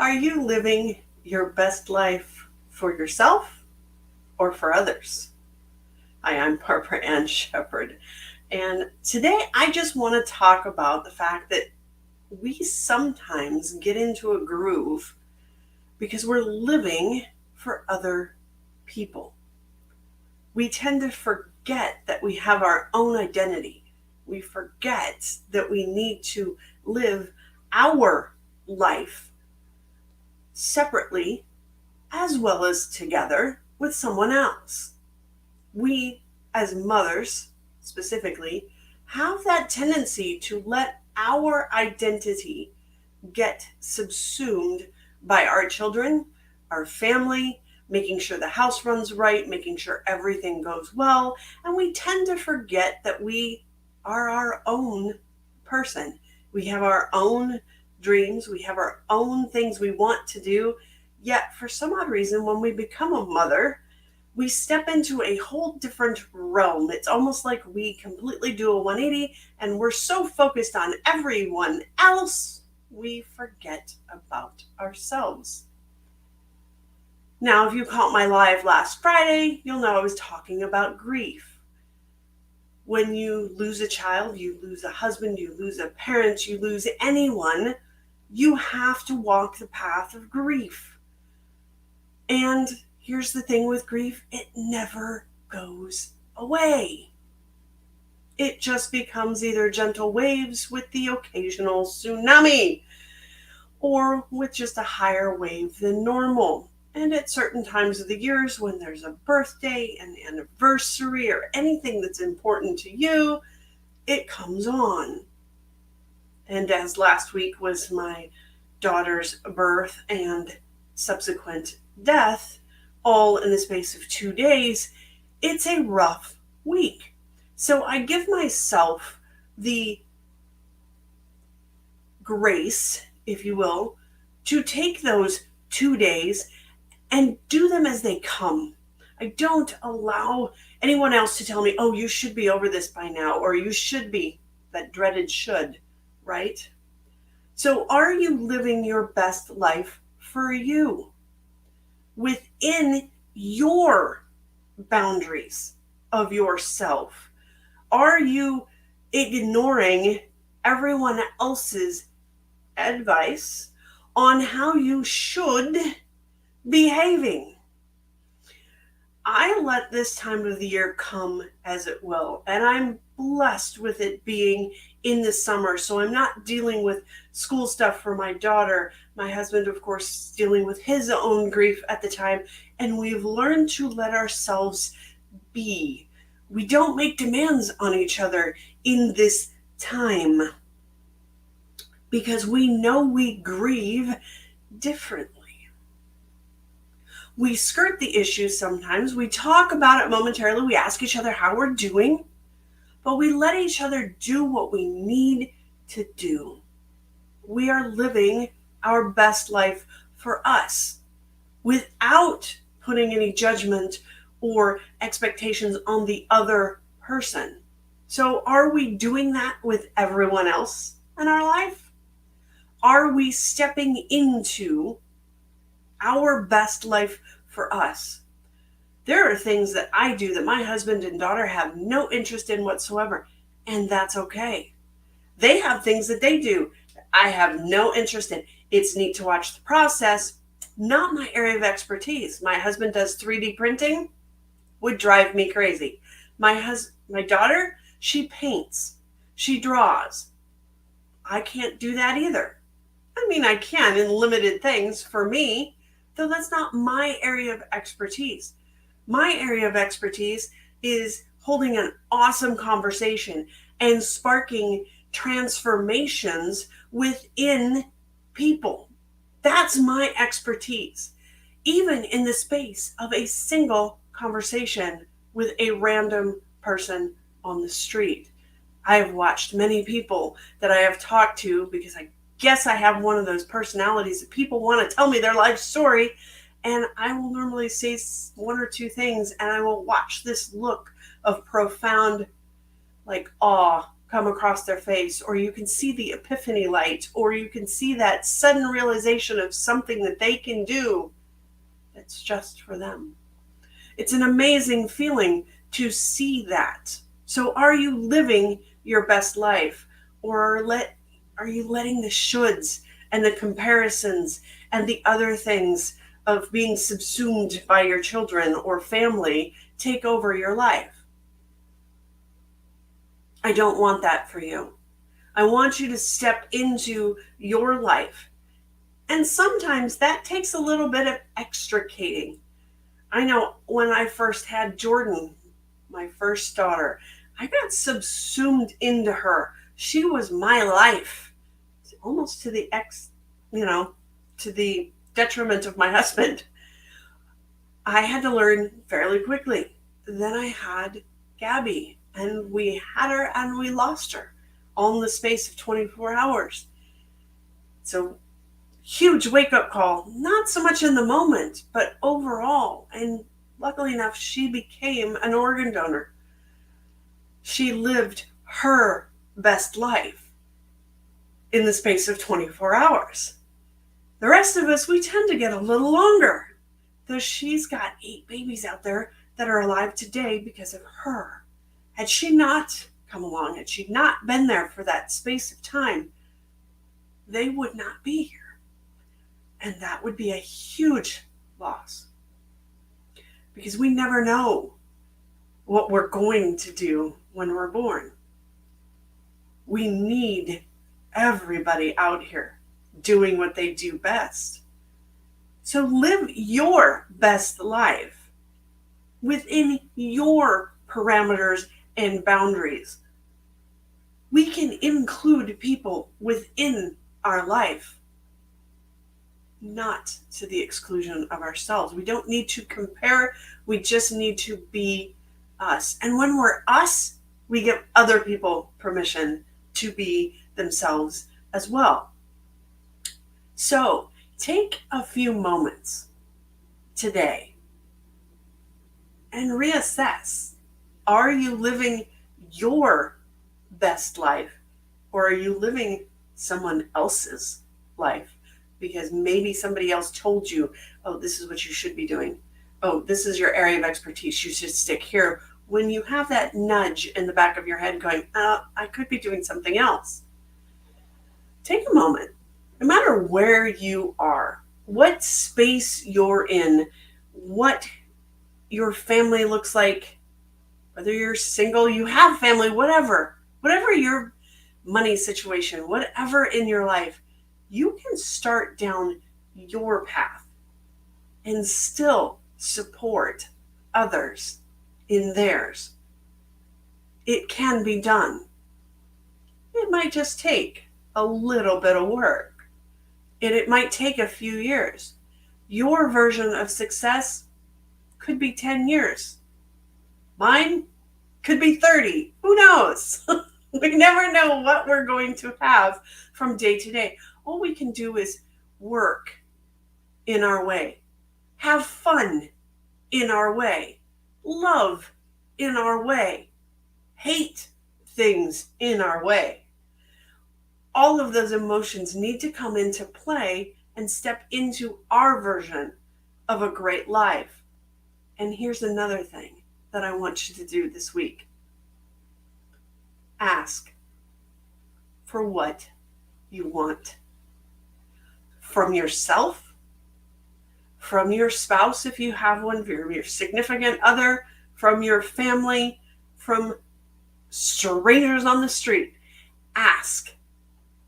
Are you living your best life for yourself or for others? Hi, I'm Barbara Ann Shepherd, and today I just want to talk about the fact that we sometimes get into a groove because we're living for other people. We tend to forget that we have our own identity. We forget that we need to live our life separately as well as together with someone else. We, as mothers specifically, have that tendency to let our identity get subsumed by our children, our family, making sure the house runs right, making sure everything goes well, and we tend to forget that we are our own person. We have our own dreams, we have our own things we want to do, yet for some odd reason, when we become a mother, we step into a whole different realm. It's almost like we completely do a 180 and we're so focused on everyone else, we forget about ourselves. Now, if you caught my live last Friday, you'll know I was talking about grief. When you lose a child, you lose a husband, you lose a parent, you lose anyone, you have to walk the path of grief. And here's the thing with grief, it never goes away. It just becomes either gentle waves with the occasional tsunami, or with just a higher wave than normal. And at certain times of the years, when there's a birthday, an anniversary, or anything that's important to you, it comes on. And as last week was my daughter's birth and subsequent death, all in the space of 2 days, it's a rough week. So I give myself the grace, if you will, to take those 2 days and do them as they come. I don't allow anyone else to tell me, oh, you should be over this by now, or you should be, that dreaded should, right? So are you living your best life for you within your boundaries of yourself? Are you ignoring everyone else's advice on how you should behaving? I let this time of the year come as it will, and I'm blessed with it being in the summer, so I'm not dealing with school stuff for my daughter. My husband, of course, is dealing with his own grief at the time, and we've learned to let ourselves be. We don't make demands on each other in this time because we know we grieve differently. We skirt the issue sometimes. We talk about it momentarily. We ask each other how we're doing, but we let each other do what we need to do. We are living our best life for us without putting any judgment or expectations on the other person. So are we doing that with everyone else in our life? Are we stepping into our best life for us? There are things that I do that my husband and daughter have no interest in whatsoever, and that's okay. They have things that they do that I have no interest in. It's neat to watch the process, not my area of expertise. My husband does 3D printing, would drive me crazy. My daughter, she paints, she draws. I can't do that either. I mean, I can in limited things for me, though that's not my area of expertise. My area of expertise is holding an awesome conversation and sparking transformations within people. That's my expertise, even in the space of a single conversation with a random person on the street. I have watched many people that I have talked to because I guess I have one of those personalities that people want to tell me their life story, and I will normally say one or two things and I will watch this look of profound awe come across their face, or you can see the epiphany light, or you can see that sudden realization of something that they can do that's just for them. It's an amazing feeling to see that. So are you living your best life, or are you letting the shoulds and the comparisons and the other things of being subsumed by your children or family take over your life? I don't want that for you. I want you to step into your life. And sometimes that takes a little bit of extricating. I know when I first had Jordan, my first daughter, I got subsumed into her. She was my life, almost to the to the detriment of my husband. I had to learn fairly quickly. Then I had Gabby, and we had her and we lost her all in the space of 24 hours. So huge wake-up call, not so much in the moment, but overall. And luckily enough, she became an organ donor. She lived her best life in the space of 24 hours. The rest of us, we tend to get a little longer. Though she's got 8 babies out there that are alive today because of her. Had she not come along, had she not been there for that space of time, they would not be here. And that would be a huge loss. Because we never know what we're going to do when we're born. We need everybody out here doing what they do best. So live your best life within your parameters and boundaries. We can include people within our life, not to the exclusion of ourselves. We don't need to compare. We just need to be us. And when we're us, we give other people permission to be themselves as well. So take a few moments today and reassess. Are you living your best life, or are you living someone else's life? Because maybe somebody else told you, oh, this is what you should be doing. Oh, this is your area of expertise. You should stick here. When you have that nudge in the back of your head going, I could be doing something else. Take a moment. No matter where you are, what space you're in, what your family looks like, whether you're single, you have family, whatever your money situation, whatever in your life, you can start down your path and still support others in theirs. It can be done. It might just take a little bit of work. And it might take a few years. Your version of success could be 10 years. Mine could be 30. Who knows? We never know what we're going to have from day to day. All we can do is work in our way, have fun in our way, love in our way, hate things in our way. All of those emotions need to come into play and step into our version of a great life. And here's another thing that I want you to do this week. Ask for what you want. From yourself, from your spouse if you have one, from your significant other, from your family, from strangers on the street. Ask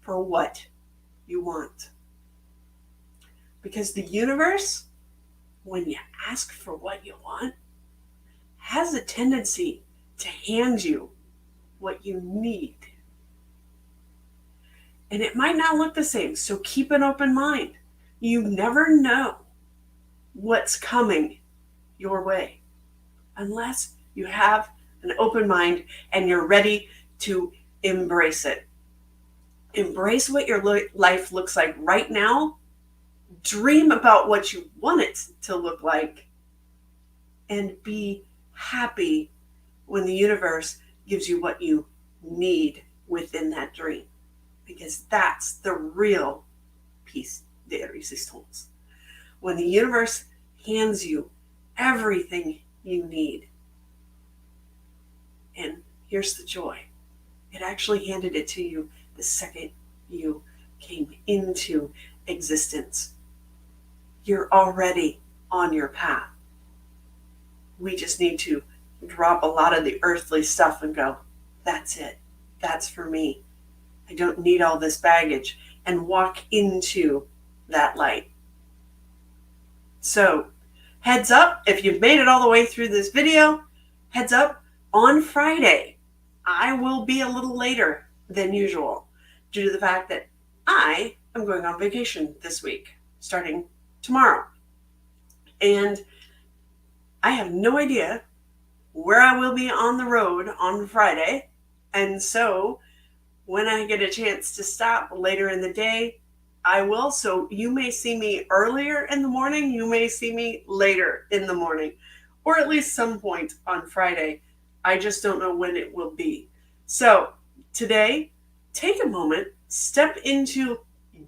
for what you want. Because the universe, when you ask for what you want, has a tendency to hand you what you need. And it might not look the same, so keep an open mind. You never know what's coming your way unless you have an open mind and you're ready to embrace it. Embrace what your life looks like right now. Dream about what you want it to look like. And be happy when the universe gives you what you need within that dream, because that's the real piece de resistance. When the universe hands you everything you need, and here's the joy, it actually handed it to you the second you came into existence. You're already on your path. We just need to drop a lot of the earthly stuff and go, that's it. That's for me. I don't need all this baggage, and walk into that light. So, heads up, if you've made it all the way through this video, heads up, on Friday, I will be a little later than usual due to the fact that I am going on vacation this week, starting tomorrow. And I have no idea where I will be on the road on Friday. And so when I get a chance to stop later in the day, I will. So you may see me earlier in the morning, you may see me later in the morning, or at least some point on Friday. I just don't know when it will be. So today, take a moment, step into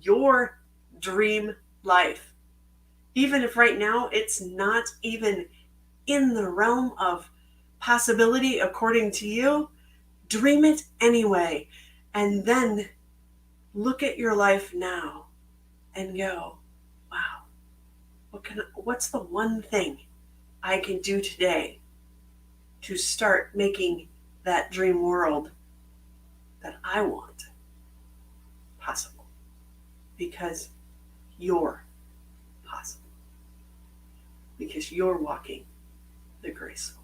your dream life. Even if right now it's not even in the realm of possibility according to you, dream it anyway. And then look at your life now and go, wow, what's the one thing I can do today to start making that dream world that I want possible? Because you're possible. Because you're walking the graceful